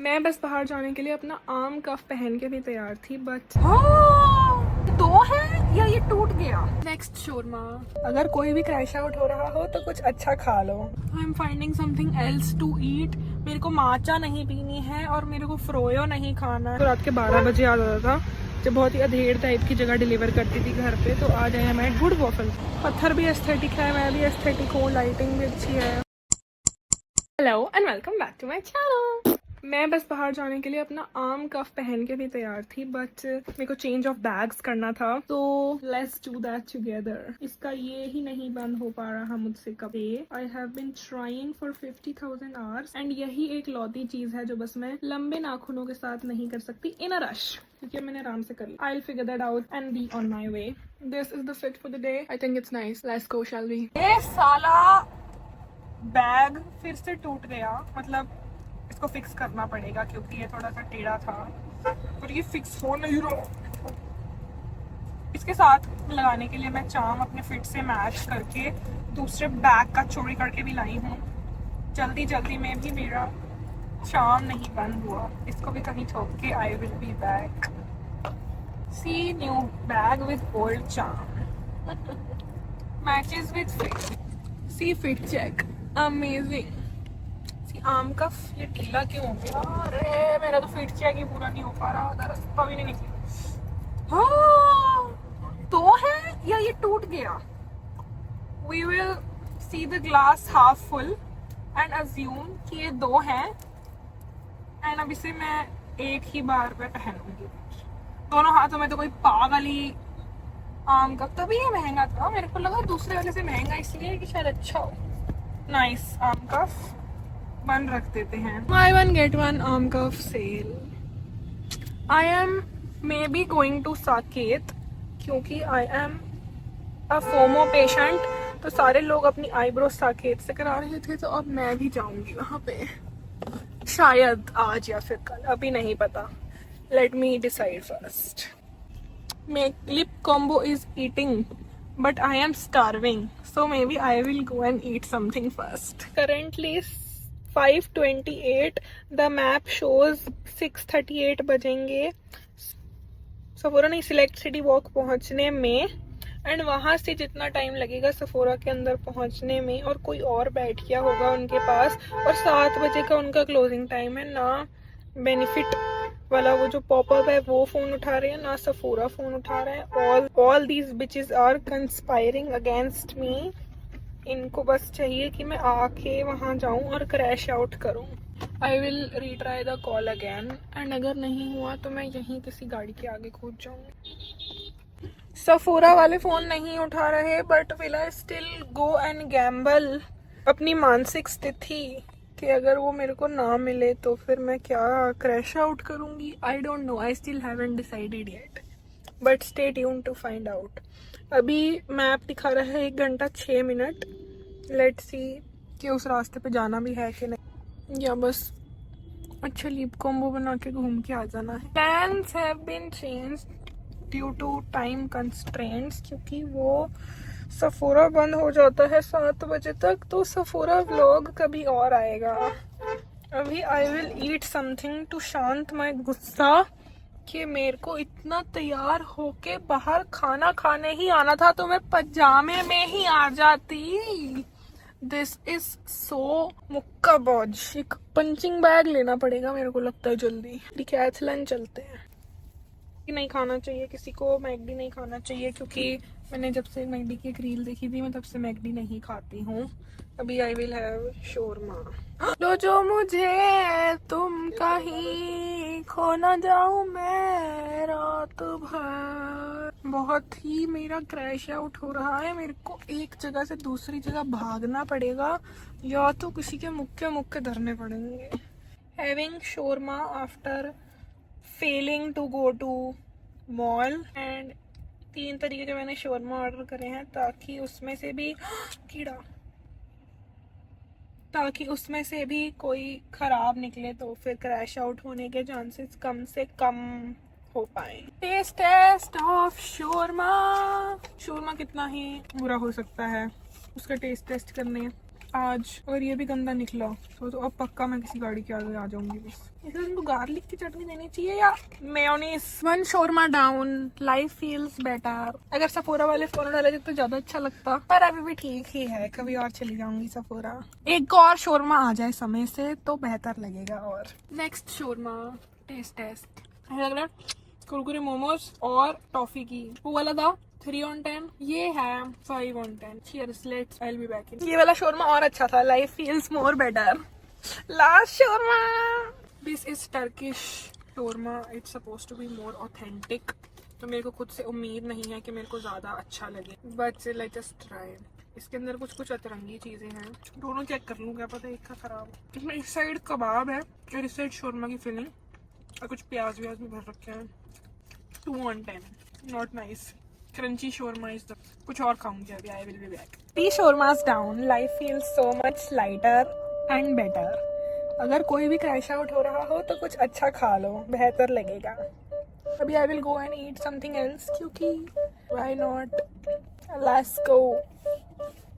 मैं बस बाहर जाने के लिए अपना आर्म कफ पहन के भी तैयार थी, बट दो है या ये टूट गया। Next shawarma. अगर कोई भी क्रैश आउट हो रहा हो तो कुछ अच्छा खा लो। I am finding something else to eat. मेरे को माचा नहीं पीनी है और मेरे को फ्रोयो नहीं खाना है। तो रात के 12 बजे आ जाता था जब बहुत ही अधेड़ टाइप की जगह डिलीवर करती थी घर पे। तो आज आया मैं गुड वॉफल। पत्थर भी एस्थेटिक है, मैं भी एस्थेटिक हूँ, लाइटिंग भी अच्छी है। Hello and welcome back to my channel. मैं बस बाहर जाने के लिए अपना आर्म कफ पहन के भी तैयार थी, बट मेरे को चेंज ऑफ बैग्स करना था, तो लेट्स डू दैट टुगेदर। इसका ये ही नहीं बंद हो पा रहा मुझसे कभी। I have been trying for 50,000 hours and यही एक लौती चीज है जो बस मैं लंबे नाखूनों के साथ नहीं कर सकती इन अ रश, क्योंकि मैंने आराम से कर लिया। I will figure that out and be on my way. This is the fit for the day. I think it's nice. Let's go, shall we. ये साला बैग फिर से टूट गया, मतलब इसको फिक्स करना पड़ेगा क्योंकि ये थोड़ा सा टेढ़ा था और ये फिक्स हो नहीं रहा। इसके साथ लगाने के लिए मैं चाम अपने फिट से मैच करके दूसरे बैग का चोरी करके भी लाई हूँ। जल्दी जल्दी में भी मेरा चाम नहीं बंद हुआ, इसको भी कहीं ठोक के I will be back. See new bag with old charm matches with fit. See fit check, amazing. Arm cuff ये ढीला क्यों हो गया? अरे मेरा तो फिट चेक ही पूरा नहीं हो पा रहा, रास्ता भी नहीं निकला। दो है या ये टूट गया। We will see the glass half full and assume कि ये दो हैं एंड अब इसे मैं एक ही बार में पहनूंगी। दोनों हाथों में तो कोई पागल ही आर्म कफ। तभी ये महंगा था, मेरे को लगा दूसरे वाले से महंगा इसलिए कि शायद अच्छा हो। नाइस आर्म कफ बन रख देते हैं। Buy one get one arm cuff sale. I am maybe going to Saket क्योंकि I am a FOMO patient। तो सारे लोग अपनी आईब्रो साकेत से करा रहे थे, तो अब मैं भी जाऊंगी वहां पे, शायद आज या फिर कल, अभी नहीं पता। Let me decide first. My lip combo is eating, but I am starving, so maybe I will go and eat something first. Currently 5:28, the map shows 6:38 बजेंगे सफोरा नहीं, सिलेक्ट सिटी वॉक पहुंचने में, एंड वहां से जितना time लगेगा Sephora के अंदर पहुंचने में, और कोई और बैठ गया होगा उनके पास, और 7 बजे का उनका क्लोजिंग टाइम है। ना बेनिफिट वाला वो जो पॉपअप है वो फोन उठा रहे हैं, ना सफोरा फोन उठा रहे हैं। All these bitches are conspiring against me. इनको बस चाहिए कि मैं आके वहां जाऊं और क्रैश आउट करूं। I will retry the call again, and अगर नहीं हुआ तो मैं यहीं किसी गाड़ी के आगे कूद जाऊंगी। सफोरा वाले फोन नहीं उठा रहे, but will I still go and Gamble अपनी मानसिक स्थिति कि अगर वो मेरे को ना मिले तो फिर मैं क्या क्रैश आउट करूंगी। I don't know, I still haven't decided yet, but stay tuned to find out. अभी मैप दिखा रहा है 1 घंटा 6 मिनट। लेट्स सी कि उस रास्ते पे जाना भी है कि नहीं, या बस अच्छा लिप कॉम्बो बना के घूम के आ जाना है। Plans have been changed due to time constraints, क्योंकि वो सफोरा बंद हो जाता है 7 बजे तक, तो सफोरा व्लॉग कभी और आएगा। अभी I will eat something to शांत माई गुस्सा कि मेरे को इतना तैयार होके बाहर खाना खाने ही आना था, तो मैं पजामे में ही आ जाती। This is so Mukkabaaz. एक पंचिंग बैग लेना पड़ेगा मेरे को लगता है जल्दी। डिकैथलन चलते हैं। नहीं खाना चाहिए किसी को, मैगडी नहीं खाना चाहिए, क्योंकि मैंने जब से मैगडी की एक रील देखी थी मैं तब से मैगडी नहीं खाती हूँ। अभी आई विल हैव शोरमा। जो मुझे तुम कहीं खो ना जाऊं मैं रात भर। बहुत ही मेरा क्रैश आउट हो रहा है, मेरे को एक जगह से दूसरी जगह भागना पड़ेगा, या तो किसी के मुक्के धरने पड़ेंगे। Having shawarma after failing to go to mall, and 3 तरीके के मैंने शोरमा ऑर्डर करे हैं ताकि उसमें से भी कोई खराब निकले, तो फिर क्रैश आउट होने के चांसेस कम से कम हो पाए। Test of shawarma. शोरमा कितना ही बुरा हो सकता है, उसका टेस्ट करने आज, और ये भी गंदा निकला तो अब पक्का मैं किसी गाड़ी के आगे आ जाऊंगी बस। इधर उनको गार्लिक की चटनी देनी चाहिए या mayonnaise. One shawarma down, life feels better. अगर सफोरा वाले फोन डाले तो ज्यादा अच्छा लगता, पर अभी भी ठीक ही है, कभी और चली जाऊंगी सफोरा। एक और शोरमा आ जाए समय से तो बेहतर लगेगा। और नेक्स्ट शोरमा टेस्ट लग रहा है कुरकुरे मोमोज और टॉफी की, वो वाला था 3 on 10, ये है 5 on 10। Cheers, let's, I'll be back in। ये वाला शोरमा और अच्छा था, life feels more better. Last shawarma, this is Turkish shawarma, it's suppose to be more authentic, तो मेरे को खुद से उम्मीद नहीं है कि मेरे को ज्यादा अच्छा लगे, बट लेट्स जस्ट ट्राई। इसके अंदर कुछ अतरंगी चीजें हैं, दोनों चेक कर लूँ, क्या पता एक का खराब। इसमें इस साइड कबाब है और इस साइड शोरमा की फिलिंग और कुछ प्याज व्याज भी भर रखे हैं। 2 on 10, not nice. Crunchy shawarma is the, कुछ और खाऊंगी अभी, I will be back. 3 shawarmas down, life feels so much lighter and better. अगर कोई भी क्रैश आउट हो रहा हो तो कुछ अच्छा खा लो, बेहतर लगेगा। अभी I will go and eat something else, क्योंकि व्हाई नॉट, लेट्स गो।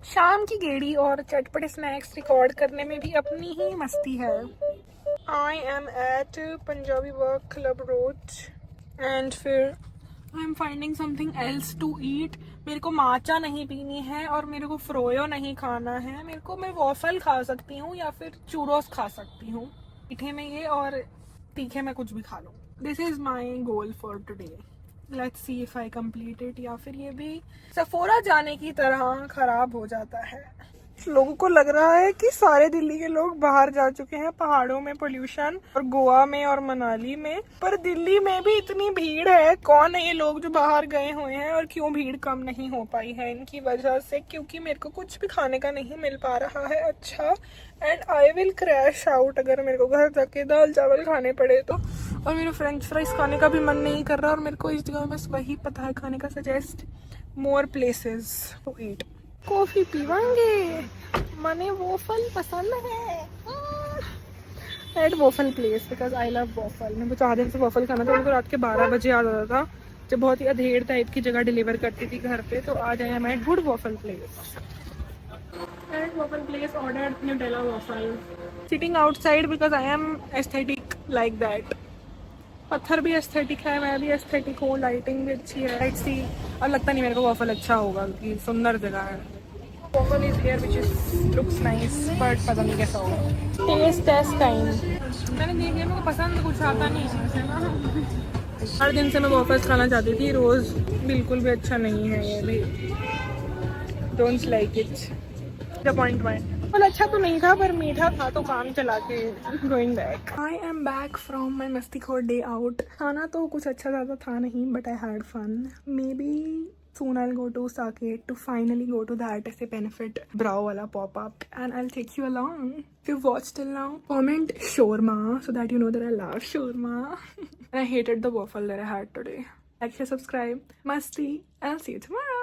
शाम की गेड़ी और चटपटे स्नैक्स रिकॉर्ड करने में भी अपनी ही मस्ती है। I am at Punjabi work club road and फिर I am finding something else to eat. मेरे को माचा नहीं पीनी है और मेरे को फ्रोयो नहीं खाना है। मेरे को, मैं वॉफल खा सकती हूँ या फिर चूरोस खा सकती हूँ, मीठे में ये और तीखे में कुछ भी खा लो। This is my goal for today, let's see if I complete it, या फिर ये भी सफोरा जाने की तरह खराब हो जाता है। लोगों को लग रहा है कि सारे दिल्ली के लोग बाहर जा चुके हैं, पहाड़ों में पोल्यूशन और गोवा में और मनाली में, पर दिल्ली में भी इतनी भीड़ है। कौन है ये लोग जो बाहर गए हुए हैं और क्यों भीड़ कम नहीं हो पाई है इनकी वजह से, क्योंकि मेरे को कुछ भी खाने का नहीं मिल पा रहा है अच्छा, and I will crash out अगर मेरे को घर जाके दाल चावल खाने पड़े तो। और मेरे फ्रेंच फ्राइज खाने का भी मन नहीं कर रहा और मेरे को इस जगह बस वही पता है खाने का। Suggest more places to eat. Coffee पीवांगे, मने वॉफल पसंद है। Eat waffle place because I love waffle. मेरे को 4 दिन से वॉफल खाना था, मेरे को रात के 12 बजे याद आता था जब बहुत ही अधेड़ टाइप की जगह डिलीवर करती थी घर पे, तो आज I am at good waffle place. At waffle place ordered Nutella waffle, sitting outside because I am aesthetic like that. पत्थर भी एस्थेटिक है, मैं भी एस्थेटिक हूँ, लाइटिंग भी अच्छी है, लेट्स सी। और लगता नहीं मेरे को वॉफल अच्छा होगा क्योंकि सुंदर जगह है। Waffle is here which is looks nice, but पता नहीं कैसा होगा। टेस्ट टाइम मैंने देख लिया, मेरे को पसंद कुछ आता नहीं है वैसे ना। हर दिन से मैं वॉफल्स खाना चाहती थी रोज, बिल्कुल भी अच्छा नहीं है ये भी, don't like it, disappointment. well, अच्छा तो नहीं था पर मीठा था तो काम चला के going back. I am back from my मस्तीखोर डे आउट। खाना तो कुछ अच्छा ज़्यादा था नहीं, but I had fun. Maybe soon I'll go to Saket to finally go to that ऐसे benefit brow wala pop up, and I'll take you along. If you've watched till now, comment shawarma so that you know that I love shawarma. And I hated the waffle that I had today. Like, share, subscribe, masti, and I'll see you tomorrow.